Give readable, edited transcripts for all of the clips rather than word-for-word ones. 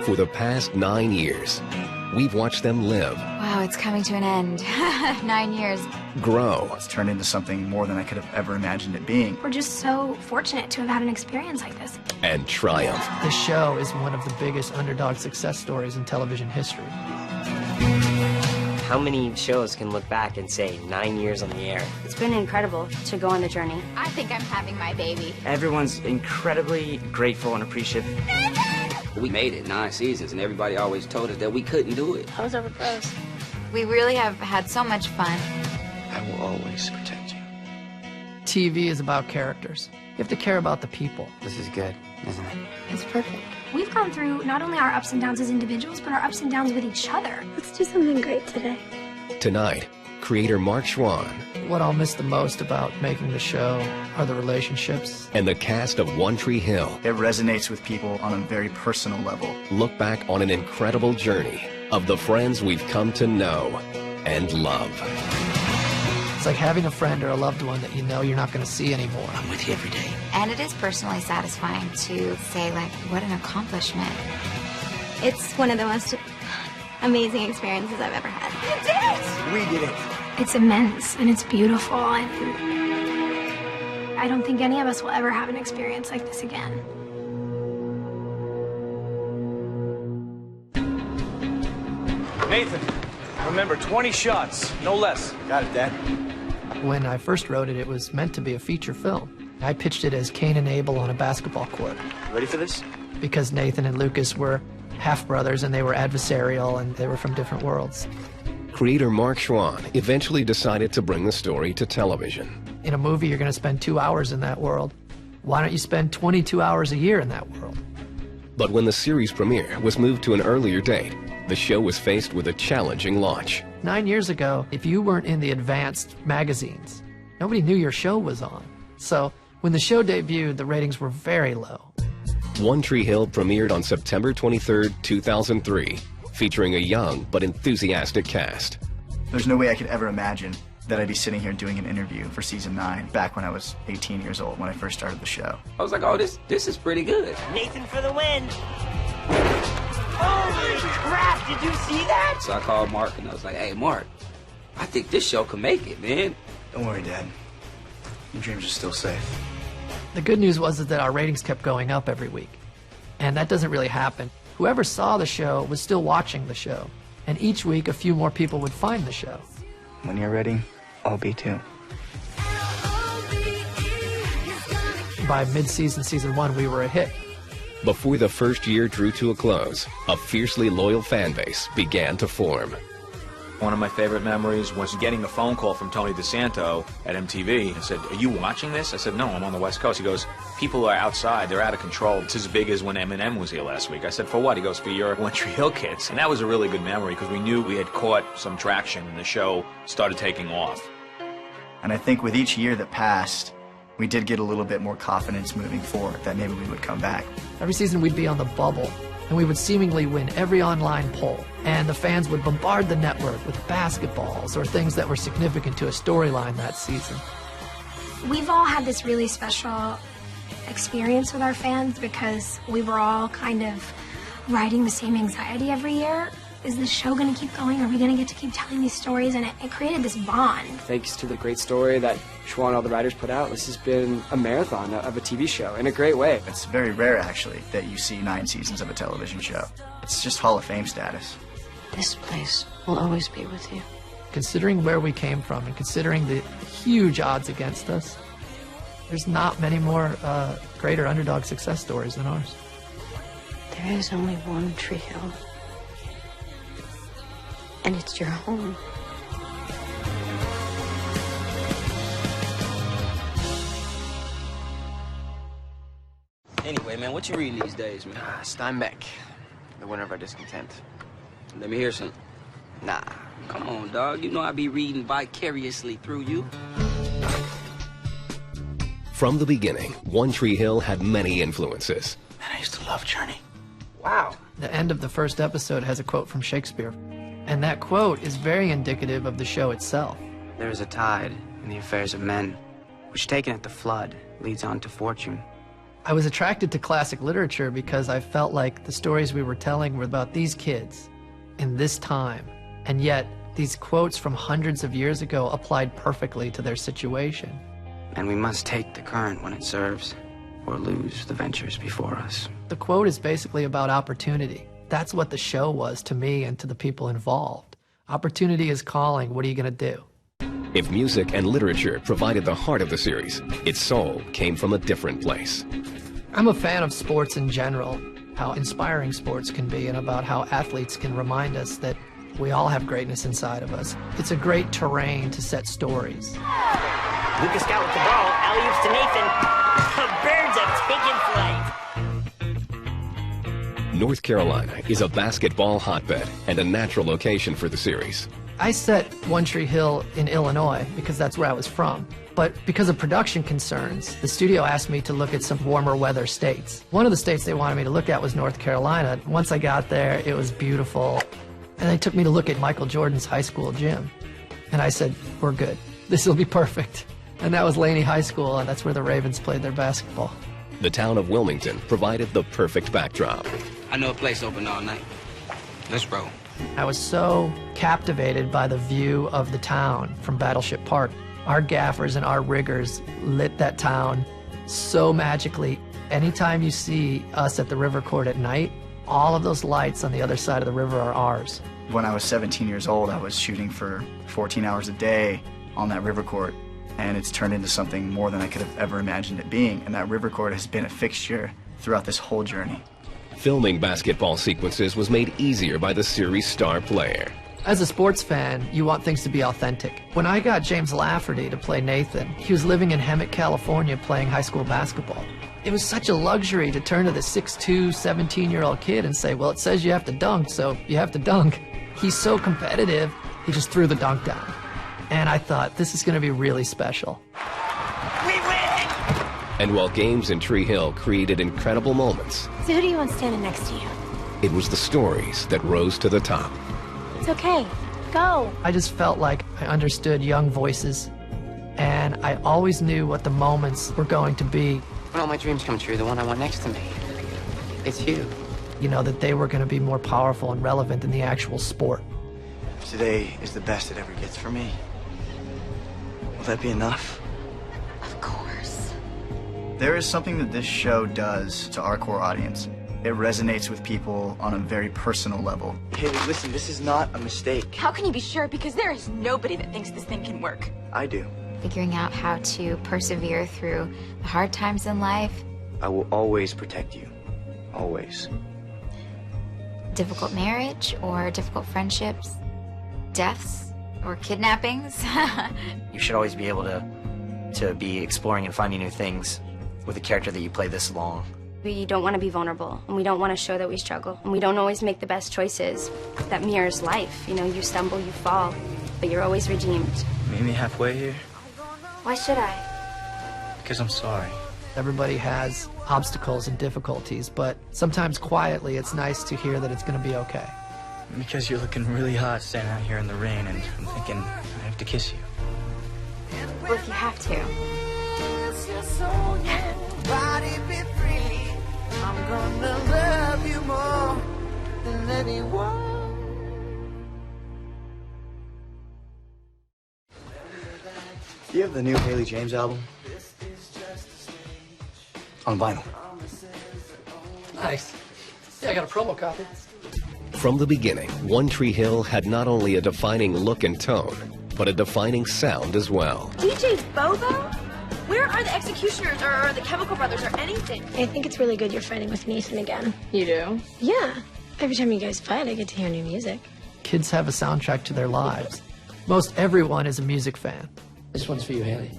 For the past 9 years, we've watched them live. Wow, it's coming to an end. 9 years. Grow. It's turned into something more than I could have ever imagined it being. We're just so fortunate to have had an experience like this. And triumph. This show is one of the biggest underdog success stories in television history. How many shows can look back and say 9 years on the air? It's been incredible to go on the journey. I think I'm having my baby. Everyone's incredibly grateful and appreciative. We made it 9 seasons, and everybody always told us that we couldn't do it. I was over pros. We really have had so much fun. I will always protect you. TV is about characters. You have to care about the people. This is good, isn't it? It's perfect. We've gone through not only our ups and downs as individuals, but our ups and downs with each other. Let's do something great today. Tonight, creator Mark Schwahn What I'll miss the most about making the show are the relationships. and the cast of One Tree Hill It resonates with people on a very personal level. look back on an incredible journey of the friends we've come to know and love. It's like having a friend or a loved one that you know you're not going to see anymore. I'm with you every day. And it is personally satisfying to say, like, what an accomplishment. It's one of the most amazing experiences I've ever had. You did it! We did it. It's immense and it's beautiful, and I don't think any of us will ever have an experience like this again. Nathan, remember, 20 shots, no less. Got it, Dad. When I first wrote it, it was meant to be a feature film. I pitched it as Cain and Abel on a basketball court Ready for this? because Nathan and Lucas were half-brothers and they were adversarial and they were from different worlds. Creator Mark Schwahn eventually decided to bring the story to television. In a movie, you're going to spend 2 hours in that world. Why don't you spend 22 hours a year in that world? But when the series premiere was moved to an earlier date, the show was faced with a challenging launch. 9 years ago, if you weren't in the advanced magazines, nobody knew your show was on. So when the show debuted, the ratings were very low. One Tree Hill premiered on September 23, 2003, featuring a young but enthusiastic cast. There's no way I could ever imagine that I'd be sitting here doing an interview for season 9 back when I was 18 years old when I first started the show. I was like, oh, this is pretty good. Nathan for the win! Holy crap, did you see that? So I called Mark, and I was like, hey, Mark, I think this show can make it, man. Don't worry, Dad. Your dreams are still safe. The good news was that our ratings kept going up every week. And that doesn't really happen. Whoever saw the show was still watching the show. And each week, a few more people would find the show. When you're ready, I'll be too. By mid-season, season 1, we were a hit. Before the first year drew to a close, a fiercely loyal fan base began to form. One of my favorite memories was getting a phone call from Tony DeSanto at MTV. He said, are you watching this? I said, no, I'm on the West Coast. He goes, people are outside. They're out of control. It's as big as when Eminem was here last week. I said, for what? He goes, for your One Tree Hill kids. And that was a really good memory because we knew we had caught some traction and the show started taking off. And I think with each year that passed, we did get a little bit more confidence moving forward that maybe we would come back. Every season, we'd be on the bubble. And we would seemingly win every online poll. And the fans would bombard the network with basketballs or things that were significant to a storyline that season. We've all had this really special experience with our fans because we were all kind of riding the same anxiety every year. Is this show going to keep going? Are we going to get to keep telling these stories? And it created this bond. Thanks to the great story that Schwahn and all the writers put out, this has been a marathon of a TV show in a great way. It's very rare, actually, that you see 9 seasons of a television show. It's just Hall of Fame status. This place will always be with you. Considering where we came from and considering the huge odds against us, there's not many more greater underdog success stories than ours. There is only one Tree Hill. And it's your home. Anyway, man, what you reading these days, man? Steinbeck, the winner of our discontent. Let me hear some. Nah. Come on, dog. You know I be reading vicariously through you. From the beginning, One Tree Hill had many influences. Man, I used to love Journey. Wow. The end of the first episode has a quote from Shakespeare. And that quote is very indicative of the show itself. There is a tide in the affairs of men, which taken at the flood leads on to fortune, I was attracted to classic literature because I felt like the stories we were telling were about these kids in this time, and yet these quotes from hundreds of years ago applied perfectly to their situation. And we must take the current when it serves, or lose the ventures before us. The quote is basically about opportunity. That's what the show was to me and to the people involved. Opportunity is calling, what are you gonna do? If music and literature provided the heart of the series, its soul came from a different place. I'm a fan of sports in general, how inspiring sports can be, and about how athletes can remind us that we all have greatness inside of us. It's a great terrain to set stories. Lucas Scott with the ball, alley-oops to Nathan. The Birds have taken flight. North Carolina is a basketball hotbed and a natural location for the series. I set One Tree Hill in Illinois because that's where I was from. But because of production concerns, the studio asked me to look at some warmer weather states. One of the states they wanted me to look at was North Carolina. Once I got there, it was beautiful. And they took me to look at Michael Jordan's high school gym. And I said, we're good. This will be perfect. And that was Laney High School, and that's where the Ravens played their basketball. The town of Wilmington provided the perfect backdrop. I know a place open all night. Let's roll. I was so captivated by the view of the town from Battleship Park. Our gaffers and our riggers lit that town so magically. Anytime you see us at the river court at night, all of those lights on the other side of the river are ours. When I was 17 years old, I was shooting for 14 hours a day on that river court, and it's turned into something more than I could have ever imagined it being, and that river court has been a fixture throughout this whole journey. Filming basketball sequences was made easier by the series' star player. As a sports fan, you want things to be authentic. When I got James Lafferty to play Nathan, he was living in Hemet, California, playing high school basketball. It was such a luxury to turn to the 6'2", 17-year-old kid and say, well, it says you have to dunk, so you have to dunk. He's so competitive, he just threw the dunk down. And I thought, this is going to be really special. We win! And while games in Tree Hill created incredible moments, So who do you want standing next to you? it was the stories that rose to the top. It's okay. Go. I just felt like I understood young voices, and I always knew what the moments were going to be. When all my dreams come true, the one I want next to me, it's you. You know, that they were going to be more powerful and relevant than the actual sport. Today is the best it ever gets for me. Will that be enough? Of course. There is something that this show does to our core audience. It resonates with people on a very personal level. Hey, listen, this is not a mistake. How can you be sure? Because there is nobody that thinks this thing can work. I do. Figuring out how to persevere through the hard times in life. I will always protect you. Always. Difficult marriage or difficult friendships. Deaths or kidnappings. You should always be able to be exploring and finding new things with a character that you play this long. We don't want to be vulnerable, and we don't want to show that we struggle, and we don't always make the best choices. That mirrors life. You know, you stumble, you fall, but you're always redeemed. Meet me halfway here? Why should I? Because I'm sorry. Everybody has obstacles and difficulties, but sometimes quietly it's nice to hear that it's going to be okay. Because you're looking really hot standing out here in the rain, and I'm thinking I have to kiss you. Well, if you have to. I'm gonna love you more than anyone. Do you have the new Haley James album? On vinyl. Nice. Yeah, I got a promo copy. From the beginning, One Tree Hill had not only a defining look and tone, but a defining sound as well. DJ Bobo? Where are the Executioners or the Chemical Brothers or anything? I think it's really good you're fighting with Nathan again. You do? Yeah. Every time you guys fight, I get to hear new music. Kids have a soundtrack to their lives. Most everyone is a music fan. This one's for you, Haley.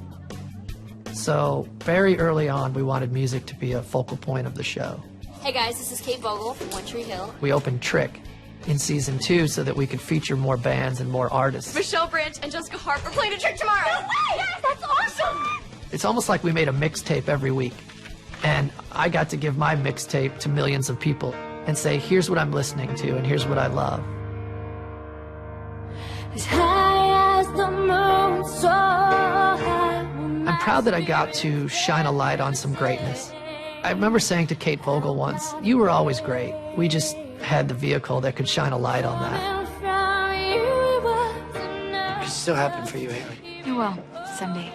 So very early on, we wanted music to be a focal point of the show. Hey guys, this is Kate Vogel from One Tree Hill. We opened Trick in season 2 so that we could feature more bands and more artists. Michelle Branch and Jessica Hart are playing a Trick tomorrow. No way! Yes, that's awesome! It's almost like we made a mixtape every week. And I got to give my mixtape to millions of people and say, here's what I'm listening to and here's what I love. As high as the moon, so high. I'm proud that I got to shine a light on some greatness. I remember saying to Kate Vogel once, "You were always great. We just had the vehicle that could shine a light on that." It's still happening for you, Haley. It will, someday.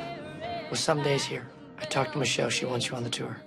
Well, some days here. I talked to Michelle. She wants you on the tour.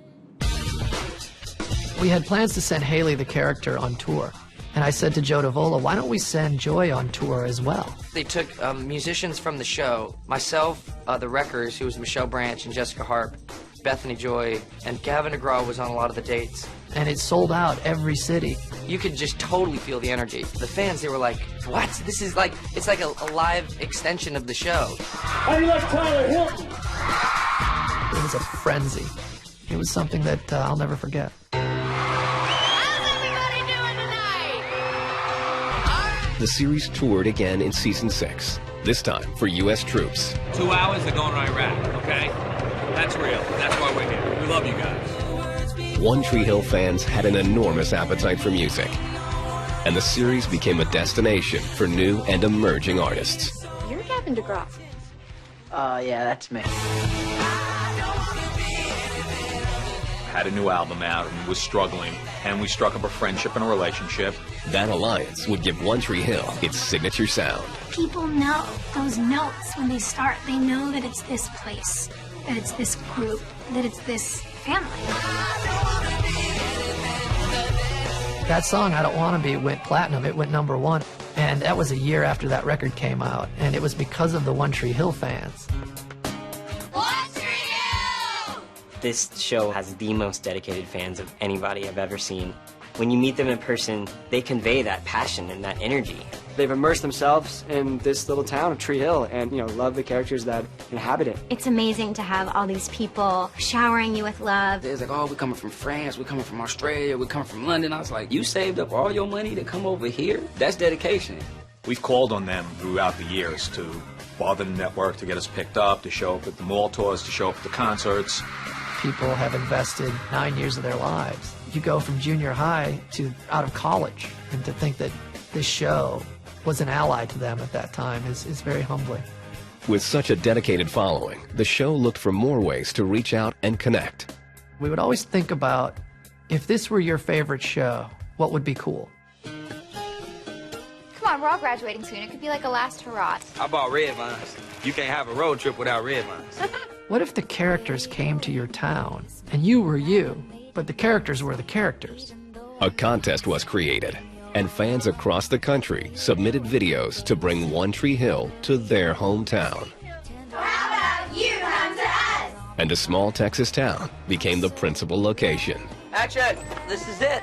We had plans to send Haley the character on tour. And I said to Joe Davola, why don't we send Joy on tour as well? They took musicians from the show, myself, the Wreckers, who was Michelle Branch and Jessica Harp, Bethany Joy, and Gavin DeGraw was on a lot of the dates. And it sold out every city. You could just totally feel the energy. The fans, they were like, what? This is like, it's like a live extension of the show. How do you like Tyler Hilton? It was a frenzy. It was something that I'll never forget. The series toured again in season 6, this time for U.S. troops. 2 hours, they're going to Iraq, okay? That's real. That's why we're here. We love you guys. One Tree Hill fans had an enormous appetite for music, and the series became a destination for new and emerging artists. You're Gavin DeGraw. Yeah, that's me. Had a new album out and was struggling, and we struck up a friendship and a relationship. That alliance would give One Tree Hill its signature sound. People know those notes when they start. They know that it's this place, that it's this group, that it's this family. That song, I Don't Wanna Be, went platinum. It went #1. And that was a year after that record came out. And it was because of the One Tree Hill fans. This show has the most dedicated fans of anybody I've ever seen. When you meet them in person, they convey that passion and that energy. They've immersed themselves in this little town of Tree Hill and, you know, love the characters that inhabit it. It's amazing to have all these people showering you with love. It's like, oh, we're coming from France, we're coming from Australia, we're coming from London. I was like, you saved up all your money to come over here? That's dedication. We've called on them throughout the years to bother the network, to get us picked up, to show up at the mall tours, to show up at the concerts. People have invested 9 years of their lives. You go from junior high to out of college, and to think that this show was an ally to them at that time is very humbling. With such a dedicated following, the show looked for more ways to reach out and connect. We would always think about, if this were your favorite show, what would be cool? Come on, we're all graduating soon. It could be like a last hurrah. How about red vines? You can't have a road trip without red vines. What if the characters came to your town, and you were you, but the characters were the characters? A contest was created, and fans across the country submitted videos to bring One Tree Hill to their hometown. How about you come to us? And a small Texas town became the principal location. Action! This is it.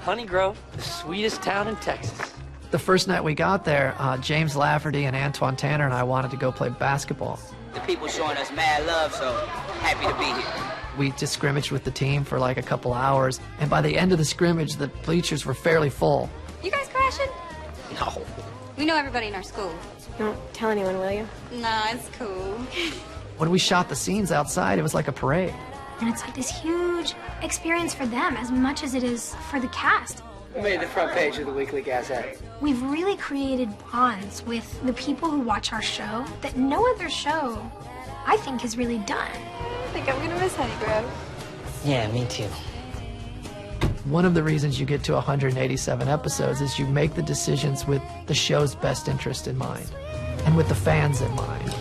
Honey Grove, the sweetest town in Texas. The first night we got there, James Lafferty and Antoine Tanner and I wanted to go play basketball. The people showing us mad love, so happy to be here. We just scrimmaged with the team for like a couple hours, and by the end of the scrimmage, the bleachers were fairly full. You guys crashing? No. We know everybody in our school. Don't tell anyone, will you? Nah, it's cool. When we shot the scenes outside, it was like a parade. And it's like this huge experience for them as much as it is for the cast. We made the front page of the Weekly Gazette. We've really created bonds with the people who watch our show that no other show, I think, has really done. I think I'm gonna miss Honey Grove. Yeah, me too. One of the reasons you get to 187 episodes is you make the decisions with the show's best interest in mind, and with the fans in mind.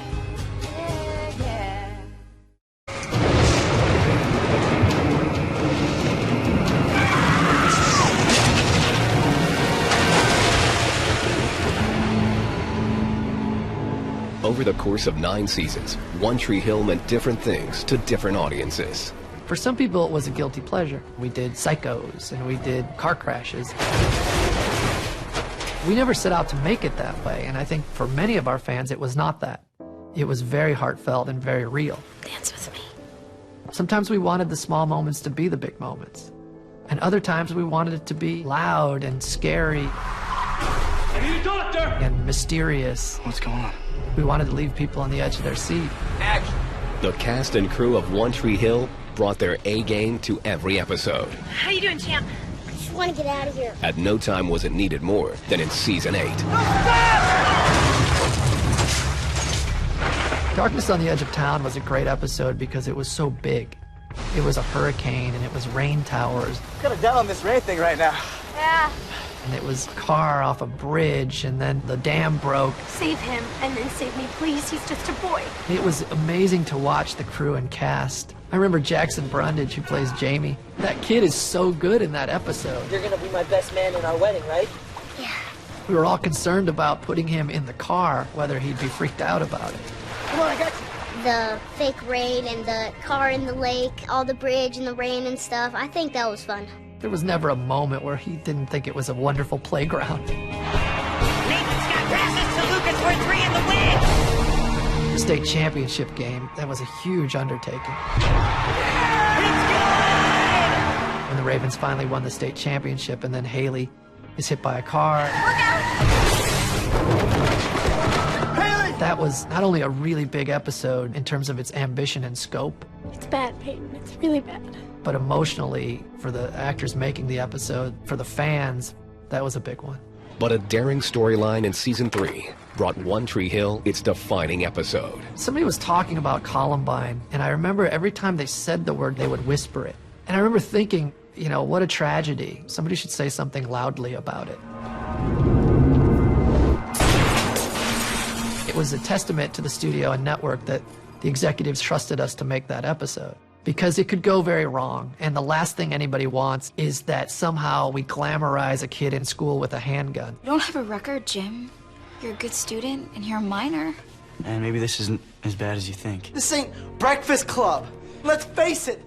Over the course of 9 seasons, One Tree Hill meant different things to different audiences. For some people, it was a guilty pleasure. We did psychos, and we did car crashes. We never set out to make it that way, and I think for many of our fans, it was not that. It was very heartfelt and very real. Dance with me. Sometimes we wanted the small moments to be the big moments. And other times we wanted it to be loud and scary. I need a doctor! And mysterious. What's going on? We wanted to leave people on the edge of their seat. Action! The cast and crew of One Tree Hill brought their A game to every episode. How you doing, champ? I just want to get out of here. At no time was it needed more than in season 8. Darkness on the Edge of Town was a great episode because it was so big. It was a hurricane, and it was rain towers, Kind of down on this rain thing right now. Yeah. and it was a car off a bridge, and then the dam broke. Save him, and then save me, please. He's just a boy. It was amazing to watch the crew and cast. I remember Jackson Brundage, who plays Jamie. That kid is so good in that episode. You're gonna be my best man in our wedding, right? Yeah. We were all concerned about putting him in the car, whether he'd be freaked out about it. Come on, I got you. The fake rain and the car in the lake, all the bridge and the rain and stuff. I think that was fun. There was never a moment where he didn't think it was a wonderful playground. Nathan's got passes to Lucas for a 3 in the win. The state championship game, that was a huge undertaking. When the Ravens finally won the state championship, and then Haley is hit by a car. That was not only a really big episode in terms of its ambition and scope, It's bad, Peyton. It's really bad. but emotionally, for the actors making the episode, for the fans, that was a big one. But a daring storyline in season 3 brought One Tree Hill its defining episode. Somebody was talking about Columbine, and I remember every time they said the word, they would whisper it. And I remember thinking, you know, what a tragedy. Somebody should say something loudly about it. It was a testament to the studio and network that the executives trusted us to make that episode, because it could go very wrong. And the last thing anybody wants is that somehow we glamorize a kid in school with a handgun. You don't have a record, Jim. You're a good student, and you're a minor. And maybe this isn't as bad as you think. This ain't Breakfast Club. Let's face it.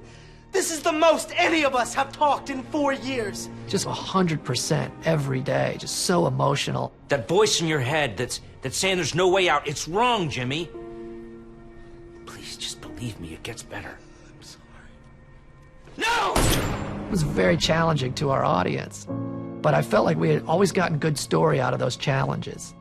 This is the most any of us have talked in 4 years. Just 100% every day, just so emotional. That voice in your head that's saying there's no way out, it's wrong, Jimmy. Please, just believe me, it gets better. I'm sorry. No! It was very challenging to our audience, but I felt like we had always gotten good story out of those challenges.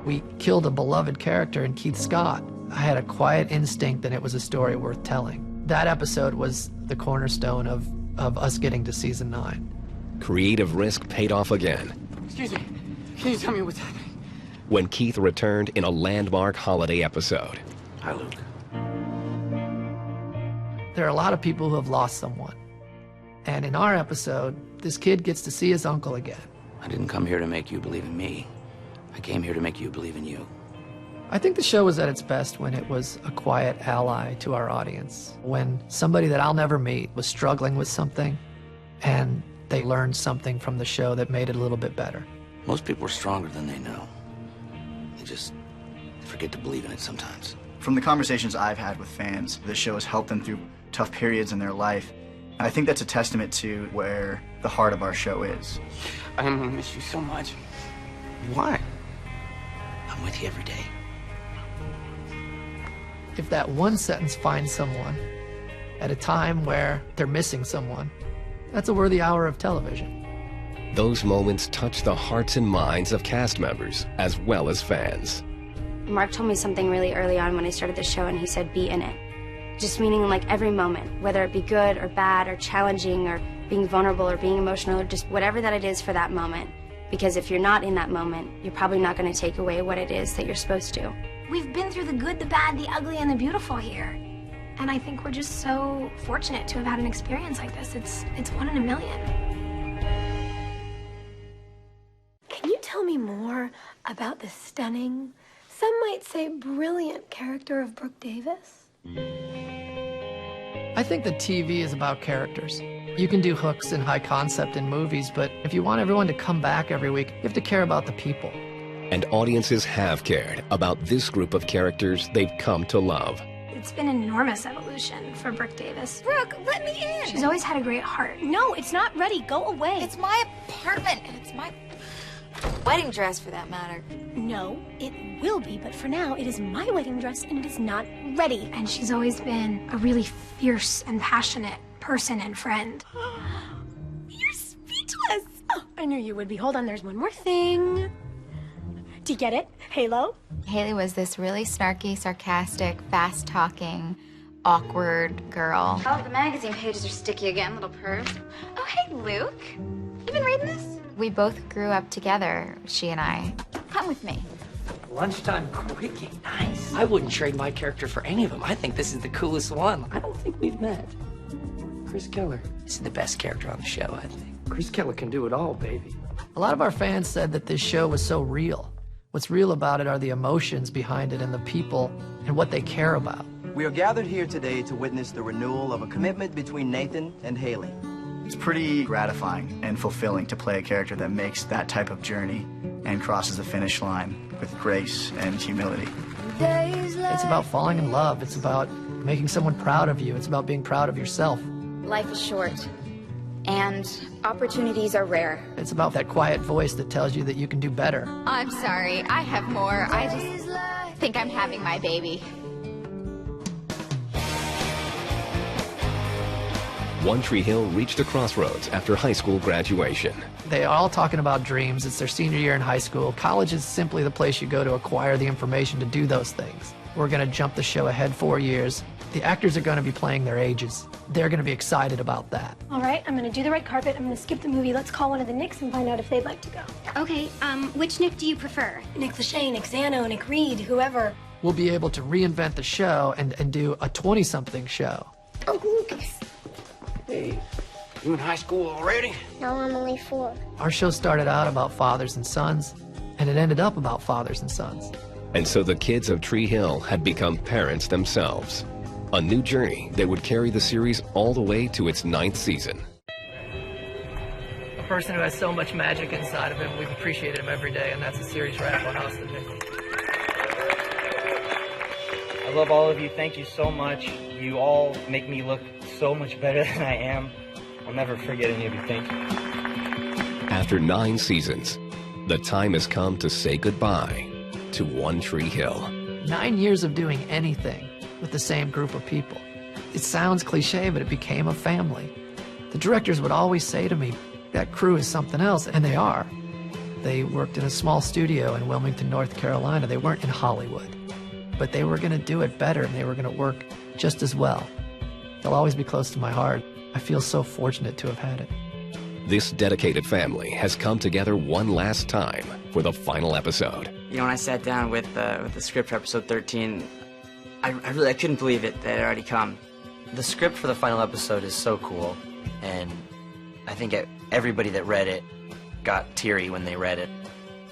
We killed a beloved character in Keith Scott. I had a quiet instinct that it was a story worth telling. That episode was the cornerstone of us getting to season 9. Creative risk paid off again Excuse me. Can you tell me what's happening? when Keith returned in a landmark holiday episode. Hi, Luke. There are a lot of people who have lost someone. And in our episode, this kid gets to see his uncle again. I didn't come here to make you believe in me. I came here to make you believe in you. I think the show was at its best when it was a quiet ally to our audience. When somebody that I'll never meet was struggling with something, and they learned something from the show that made it a little bit better. Most people are stronger than they know. They just forget to believe in it sometimes. From the conversations I've had with fans, this show has helped them through tough periods in their life. And I think that's a testament to where the heart of our show is. I'm gonna miss you so much. Why? I'm with you every day. If that one sentence finds someone at a time where they're missing someone, that's a worthy hour of television. Those moments touch the hearts and minds of cast members as well as fans. Mark told me something really early on when I started the show, and he said, be in it. Just meaning like every moment, whether it be good or bad or challenging or being vulnerable or being emotional or just whatever that it is for that moment. Because if you're not in that moment, you're probably not going to take away what it is that you're supposed to. We've been through the good, the bad, the ugly, and the beautiful here. And I think we're just so fortunate to have had an experience like this. It's 1 in a million. Can you tell me more about the stunning, some might say brilliant character of Brooke Davis? I think that TV is about characters. You can do hooks and high concept in movies, but if you want everyone to come back every week, you have to care about the people. And audiences have cared about this group of characters they've come to love. It's been an enormous evolution for Brooke Davis. Brooke, let me in. She's always had a great heart. No, it's not ready. Go away. It's my apartment, and it's my wedding dress, for that matter. No, it will be, but for now, it is my wedding dress, and it is not ready. And she's always been a really fierce and passionate person and friend. You're speechless. Oh, I knew you would be. Hold on, there's one more thing. Do you get it? Halo? Haley was this really snarky, sarcastic, fast-talking, awkward girl. Oh, the magazine pages are sticky again, little perv. Oh, hey, Luke. You been reading this? We both grew up together, she and I. Come with me. Lunchtime quickie, nice. I wouldn't trade my character for any of them. I think this is the coolest one. I don't think we've met. Chris Keller. This is the best character on the show, I think. Chris Keller can do it all, baby. A lot of our fans said that this show was so real. What's real about it are the emotions behind it and the people and what they care about. We are gathered here today to witness the renewal of a commitment between Nathan and Haley. It's pretty gratifying and fulfilling to play a character that makes that type of journey and crosses the finish line with grace and humility. It's about falling in love. It's about making someone proud of you. It's about being proud of yourself. Life is short, and opportunities are rare. It's about that quiet voice that tells you that you can do better. I'm sorry, I have more. I just think I'm having my baby. One Tree Hill reached a crossroads after high school graduation. They are all talking about dreams. It's their senior year in high school. College is simply the place you go to acquire the information to do those things. We're going to jump the show ahead 4 years. The actors are going to be playing their ages. They're going to be excited about that. All right, I'm going to do the red carpet. I'm going to skip the movie. Let's call one of the Nicks and find out if they'd like to go. Okay, which Nick do you prefer? Nick Lachey, Nick Zano, Nick Reed, whoever. We'll be able to reinvent the show and do a 20-something show. Uncle Lucas. Hey, you in high school already? No, I'm only 4. Our show started out about fathers and sons, and it ended up about fathers and sons. And so the kids of Tree Hill had become parents themselves. A new journey that would carry the series all the way to its 9th season. A person who has so much magic inside of him, we've appreciated him every day, and that's a series wrap on us. I love all of you. Thank you so much. You all make me look so much better than I am. I'll never forget any of you. Thank you. After 9 seasons, the time has come to say goodbye to One Tree Hill. 9 years of doing anything with the same group of people. It sounds cliche, but it became a family. The directors would always say to me, that crew is something else, and they are. They worked in a small studio in Wilmington, North Carolina. They weren't in Hollywood, but they were going to do it better, and they were going to work just as well. They'll always be close to my heart. I feel so fortunate to have had it. This dedicated family has come together one last time for the final episode. You know, when I sat down with the script for episode 13, I couldn't believe it that it had already come. The script for the final episode is so cool, and I think everybody that read it got teary when they read it.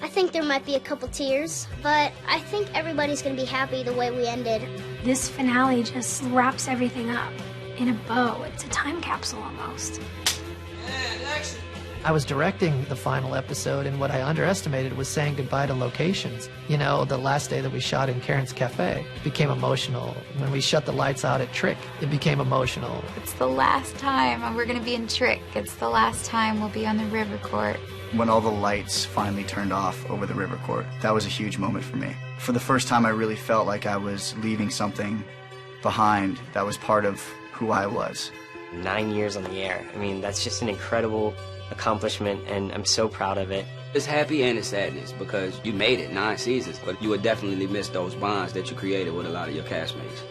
I think there might be a couple tears, but I think everybody's going to be happy the way we ended. This finale just wraps everything up in a bow. It's a time capsule almost. I was directing the final episode, and what I underestimated was saying goodbye to locations. You know, the last day that we shot in Karen's Cafe became emotional. When we shut the lights out at Trick, it became emotional. It's the last time we're going to be in Trick. It's the last time we'll be on the river court. When all the lights finally turned off over the river court, that was a huge moment for me. For the first time, I really felt like I was leaving something behind that was part of who I was. 9 years on the air. I mean, that's just an incredible accomplishment, and I'm so proud of it. It's happy and it's sadness because you made it 9 seasons, but you would definitely miss those bonds that you created with a lot of your castmates.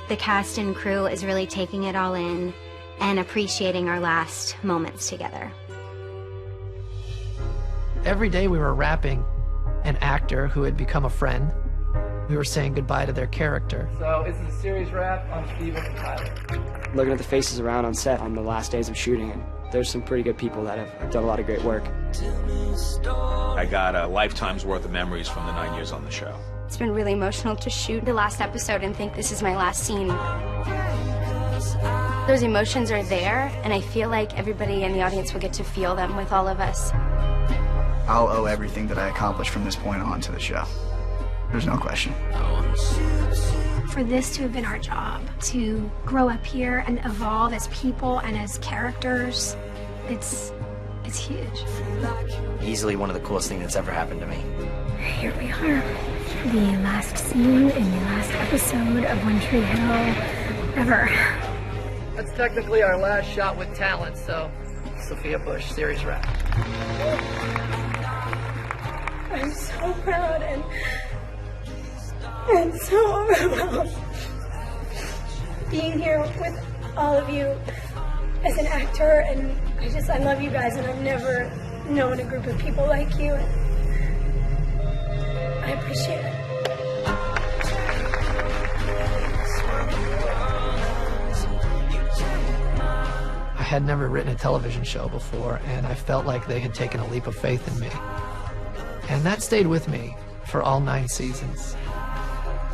The cast and crew is really taking it all in and appreciating our last moments together. Every day we were wrapping an actor who had become a friend. We were saying goodbye to their character. So this is a series wrap on Steven and Tyler. Looking at the faces around on set on the last days of shooting, and there's some pretty good people that have done a lot of great work. I got a lifetime's worth of memories from the 9 years on the show. It's been really emotional to shoot the last episode and think this is my last scene. Those emotions are there, and I feel like everybody in the audience will get to feel them with all of us. I'll owe everything that I accomplished from this point on to the show. There's no question. For this to have been our job, to grow up here and evolve as people and as characters, it's huge. Easily one of the coolest things that's ever happened to me. Here we are, the last scene in the last episode of One Tree Hill ever. That's technically our last shot with talent, so Sophia Bush, series wrap. I'm so proud and so overwhelmed being here with all of you as an actor, and I love you guys, and I've never known a group of people like you. I appreciate it. had never written a television show before, and I felt like they had taken a leap of faith in me. And that stayed with me for all 9 seasons.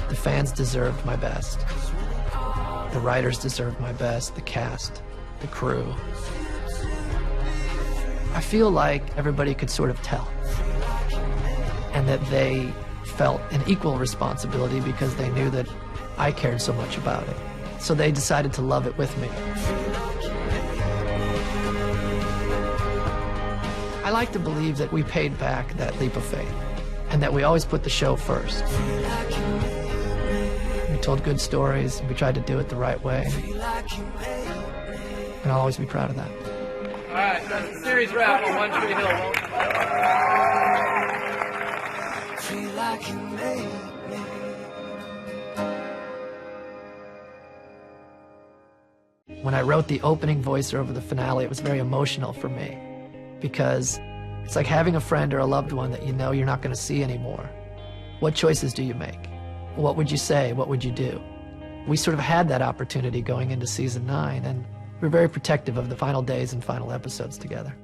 The fans deserved my best. The writers deserved my best, the cast, the crew. I feel like everybody could sort of tell, and that they felt an equal responsibility because they knew that I cared so much about it. So they decided to love it with me. I like to believe that we paid back that leap of faith, and that we always put the show first. We told good stories, and we tried to do it the right way. And I'll always be proud of that. All right, that's the series wrap on One Tree Hill. When I wrote the opening voice over the finale, it was very emotional for me, because it's like having a friend or a loved one that you know you're not going to see anymore. What choices do you make? What would you say? What would you do? We sort of had that opportunity going into season 9, and we're very protective of the final days and final episodes together.